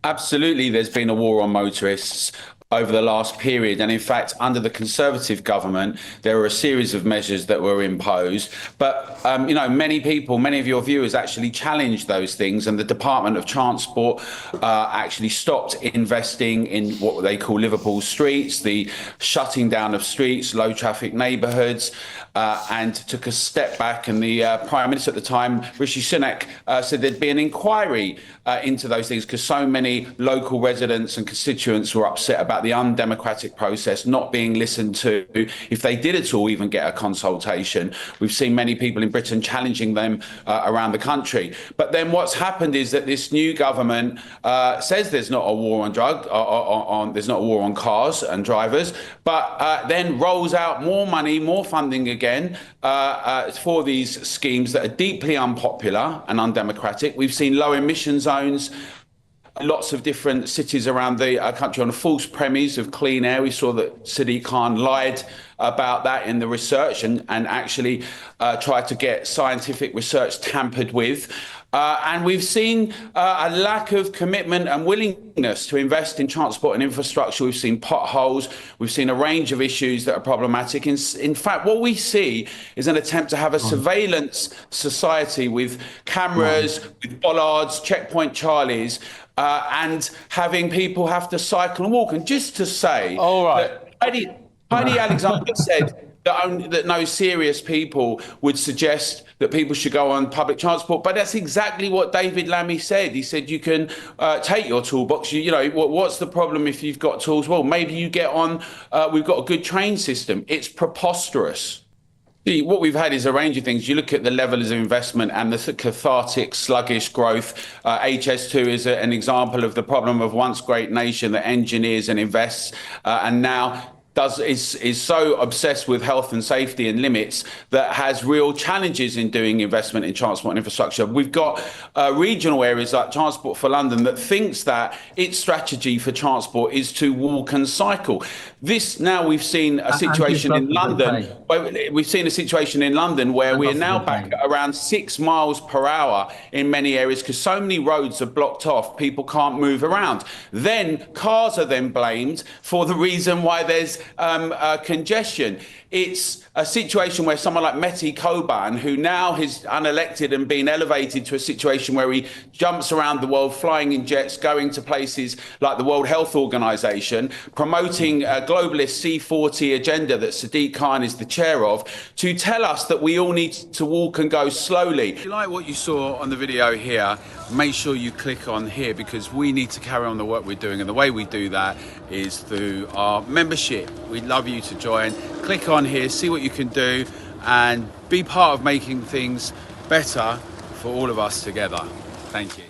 Absolutely, there's been a war on motorists over the last period. And in fact, under the Conservative government, there were a series of measures that were imposed. But, many people, many of your viewers actually challenged those things. And the Department of Transport actually stopped investing in what they call Liverpool streets, the shutting down of streets, low traffic neighbourhoods, and took a step back. And the Prime Minister at the time, Rishi Sunak, said there'd be an inquiry into those things because so many local residents and constituents were upset about the undemocratic process not being listened to, if they did at all even get a consultation. We've seen many people in Britain challenging them around the country. But then what's happened is that this new government says there's not a war on there's not a war on cars and drivers, but then rolls out more money, more funding again for these schemes that are deeply unpopular and undemocratic. We've seen low emission zones, lots of different cities around the country on a false premise of clean air. We saw that Sadiq Khan lied about that in the research and actually tried to get scientific research tampered with. And we've seen a lack of commitment and willingness to invest in transport and infrastructure. We've seen potholes. We've seen a range of issues that are problematic. In fact, what we see is an attempt to have a surveillance society with cameras, with bollards, checkpoint Charlies, and having people have to cycle and walk. And just to say that Heidi Alexander said that no serious people would suggest that people should go on public transport. But that's exactly what David Lammy said. He said you can take your toolbox. What's the problem if you've got tools? Well, maybe you get on. We've got a good train system. It's preposterous. What we've had is a range of things. You look at the levels of investment and the cathartic, sluggish growth. HS2 is an example of the problem of once great nation that engineers and invests and now is so obsessed with health and safety and limits that has real challenges in doing investment in transport and infrastructure. We've got regional areas like Transport for London that thinks that its strategy for transport is to walk and cycle. We've seen a situation in London. We've seen a situation in London where we're now back at around 6 miles per hour in many areas because so many roads are blocked off, people can't move around. Then cars are then blamed for the reason why there's congestion. It's a situation where someone like Mehdi Koban, who now is unelected and been elevated to a situation where he jumps around the world, flying in jets, going to places like the World Health Organization, promoting a globalist C40 agenda that Sadiq Khan is the chair of, to tell us that we all need to walk and go slowly. If you like what you saw on the video here, make sure you click on here because we need to carry on the work we're doing. And the way we do that is through our membership. We'd love you to join. Click on here, see what you can do and be part of making things better for all of us together. Thank you.